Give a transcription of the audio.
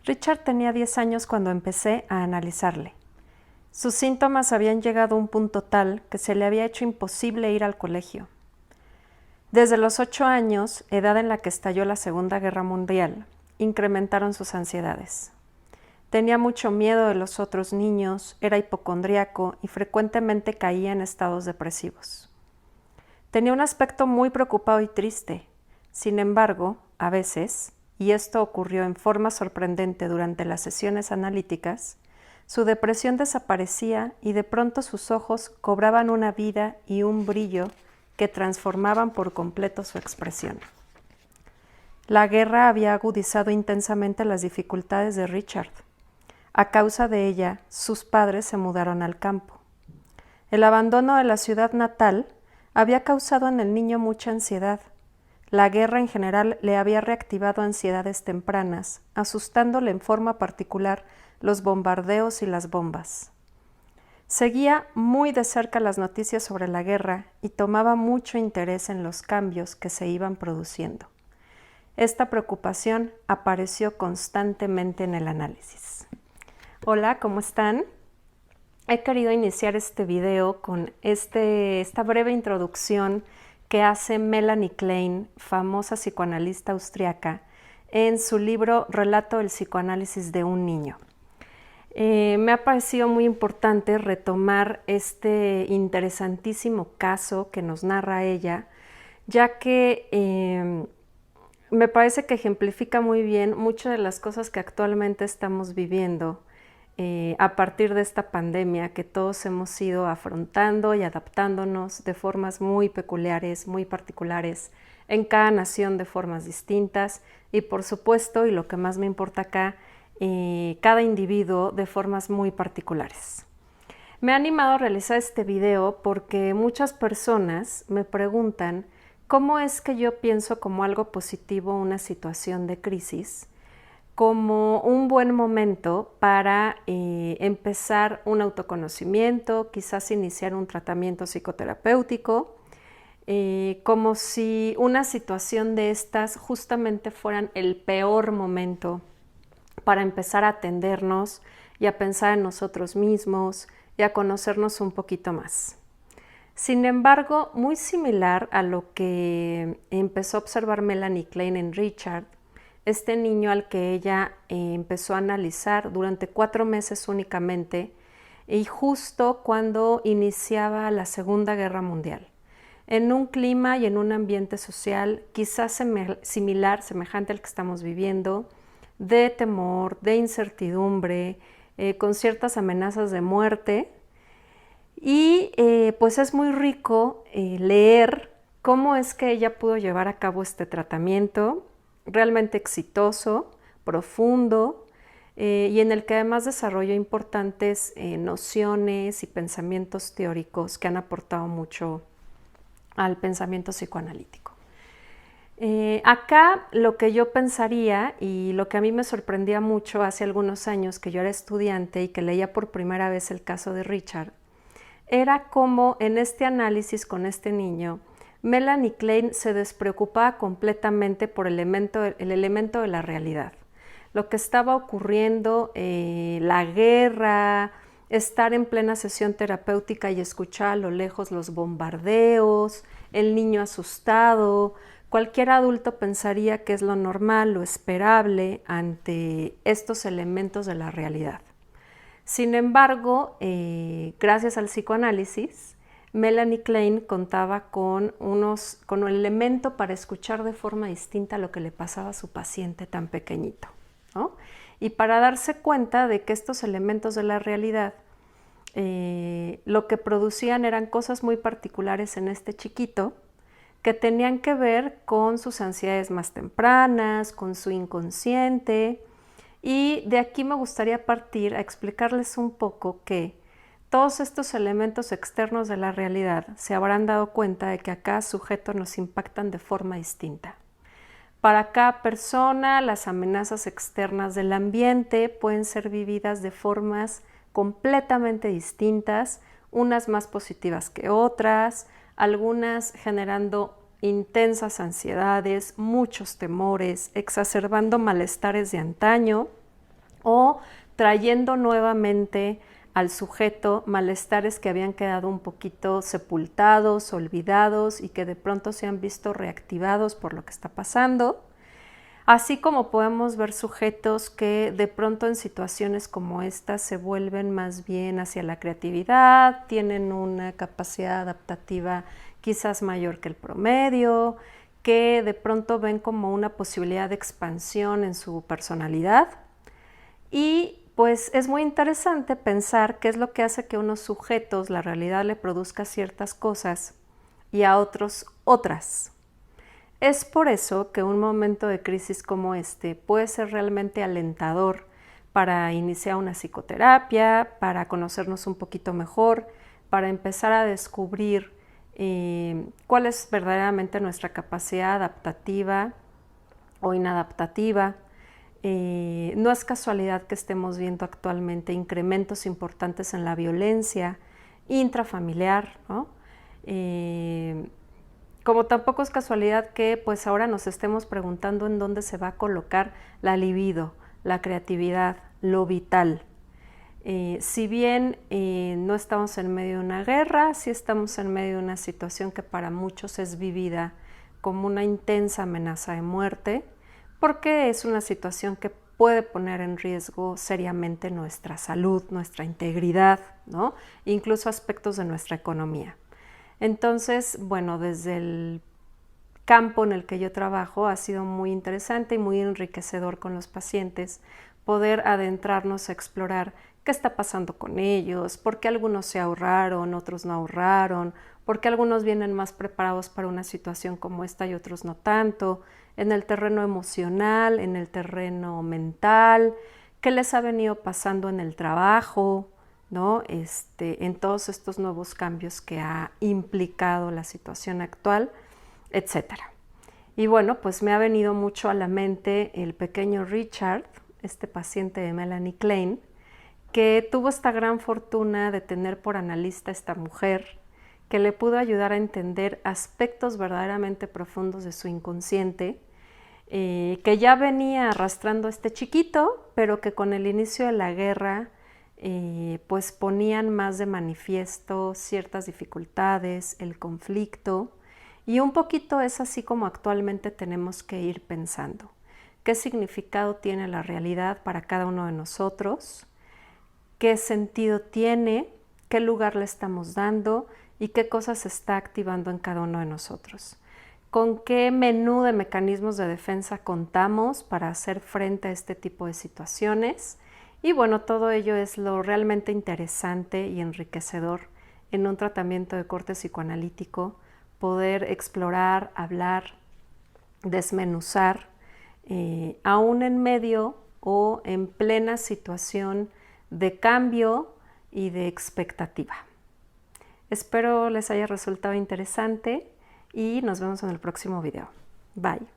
Richard tenía 10 años cuando empecé a analizarle. Sus síntomas habían llegado a un punto tal que se le había hecho imposible ir al colegio. Desde los 8 años, edad en la que estalló la Segunda Guerra Mundial, incrementaron sus ansiedades. Tenía mucho miedo de los otros niños, era hipocondríaco y frecuentemente caía en estados depresivos. Tenía un aspecto muy preocupado y triste. Sin embargo, a veces, y esto ocurrió en forma sorprendente durante las sesiones analíticas, su depresión desaparecía y de pronto sus ojos cobraban una vida y un brillo que transformaban por completo su expresión. La guerra había agudizado intensamente las dificultades de Richard. A causa de ella, sus padres se mudaron al campo. El abandono de la ciudad natal había causado en el niño mucha ansiedad. La guerra en general le había reactivado ansiedades tempranas, asustándole en forma particular los bombardeos y las bombas. Seguía muy de cerca las noticias sobre la guerra y tomaba mucho interés en los cambios que se iban produciendo. Esta preocupación apareció constantemente en el análisis. Hola, ¿cómo están? He querido iniciar este video con esta breve introducción que hace Melanie Klein, famosa psicoanalista austriaca, en su libro Relato del psicoanálisis de un niño. Me ha parecido muy importante retomar este interesantísimo caso que nos narra ella, ya que me parece que ejemplifica muy bien muchas de las cosas que actualmente estamos viviendo a partir de esta pandemia que todos hemos ido afrontando y adaptándonos de formas muy peculiares, muy particulares, en cada nación de formas distintas y por supuesto, y lo que más me importa acá, cada individuo de formas muy particulares. Me ha animado a realizar este video porque muchas personas me preguntan cómo es que yo pienso como algo positivo una situación de crisis, como un buen momento para empezar un autoconocimiento, quizás iniciar un tratamiento psicoterapéutico, como si una situación de estas justamente fueran el peor momento para empezar a atendernos y a pensar en nosotros mismos y a conocernos un poquito más. Sin embargo, muy similar a lo que empezó a observar Melanie Klein en Richard, este niño al que ella empezó a analizar durante 4 meses únicamente y justo cuando iniciaba la Segunda Guerra Mundial, en un clima y en un ambiente social quizás semejante al que estamos viviendo, de temor, de incertidumbre, con ciertas amenazas de muerte. Y pues es muy rico leer cómo es que ella pudo llevar a cabo este tratamiento realmente exitoso, profundo, y en el que además desarrolló importantes nociones y pensamientos teóricos que han aportado mucho al pensamiento psicoanalítico. Acá lo que yo pensaría y lo que a mí me sorprendía mucho hace algunos años que yo era estudiante y que leía por primera vez el caso de Richard, era cómo en este análisis con este niño, Melanie Klein se despreocupaba completamente por el elemento de la realidad. Lo que estaba ocurriendo, la guerra, estar en plena sesión terapéutica y escuchar a lo lejos los bombardeos, el niño asustado. Cualquier adulto pensaría que es lo normal, lo esperable ante estos elementos de la realidad. Sin embargo, gracias al psicoanálisis, Melanie Klein contaba con un elemento para escuchar de forma distinta lo que le pasaba a su paciente tan pequeñito, ¿no? Y para darse cuenta de que estos elementos de la realidad lo que producían eran cosas muy particulares en este chiquito que tenían que ver con sus ansiedades más tempranas, con su inconsciente. Y de aquí me gustaría partir a explicarles un poco que todos estos elementos externos de la realidad se habrán dado cuenta de que a cada sujeto nos impactan de forma distinta. Para cada persona, las amenazas externas del ambiente pueden ser vividas de formas completamente distintas, unas más positivas que otras, algunas generando intensas ansiedades, muchos temores, exacerbando malestares de antaño, o trayendo nuevamente al sujeto malestares que habían quedado un poquito sepultados, olvidados y que de pronto se han visto reactivados por lo que está pasando. Así como podemos ver sujetos que de pronto en situaciones como esta se vuelven más bien hacia la creatividad, tienen una capacidad adaptativa quizás mayor que el promedio, que de pronto ven como una posibilidad de expansión en su personalidad. Y pues es muy interesante pensar qué es lo que hace que a unos sujetos la realidad le produzca ciertas cosas y a otros otras. Es por eso que un momento de crisis como este puede ser realmente alentador para iniciar una psicoterapia, para conocernos un poquito mejor, para empezar a descubrir cuál es verdaderamente nuestra capacidad adaptativa o inadaptativa. No es casualidad que estemos viendo actualmente incrementos importantes en la violencia intrafamiliar, ¿no? Como tampoco es casualidad que pues ahora nos estemos preguntando en dónde se va a colocar la libido, la creatividad, lo vital. Si bien no estamos en medio de una guerra, sí estamos en medio de una situación que para muchos es vivida como una intensa amenaza de muerte, porque es una situación que puede poner en riesgo seriamente nuestra salud, nuestra integridad, ¿no? Incluso aspectos de nuestra economía. Entonces, bueno, desde el campo en el que yo trabajo ha sido muy interesante y muy enriquecedor con los pacientes poder adentrarnos a explorar qué está pasando con ellos, por qué algunos se ahorraron, otros no ahorraron, por qué algunos vienen más preparados para una situación como esta y otros no tanto, en el terreno emocional, en el terreno mental, qué les ha venido pasando en el trabajo, ¿no? En todos estos nuevos cambios que ha implicado la situación actual, etcétera. Y bueno, pues me ha venido mucho a la mente el pequeño Richard, este paciente de Melanie Klein, que tuvo esta gran fortuna de tener por analista esta mujer, que le pudo ayudar a entender aspectos verdaderamente profundos de su inconsciente, que ya venía arrastrando a este chiquito, pero que con el inicio de la guerra pues ponían más de manifiesto ciertas dificultades, el conflicto, y un poquito es así como actualmente tenemos que ir pensando. ¿Qué significado tiene la realidad para cada uno de nosotros? ¿Qué sentido tiene? ¿Qué lugar le estamos dando? ¿Y qué cosas se está activando en cada uno de nosotros? ¿Con qué menú de mecanismos de defensa contamos para hacer frente a este tipo de situaciones? Y bueno, todo ello es lo realmente interesante y enriquecedor en un tratamiento de corte psicoanalítico, poder explorar, hablar, desmenuzar, aún en medio o en plena situación de cambio y de expectativa. Espero les haya resultado interesante y nos vemos en el próximo video. Bye.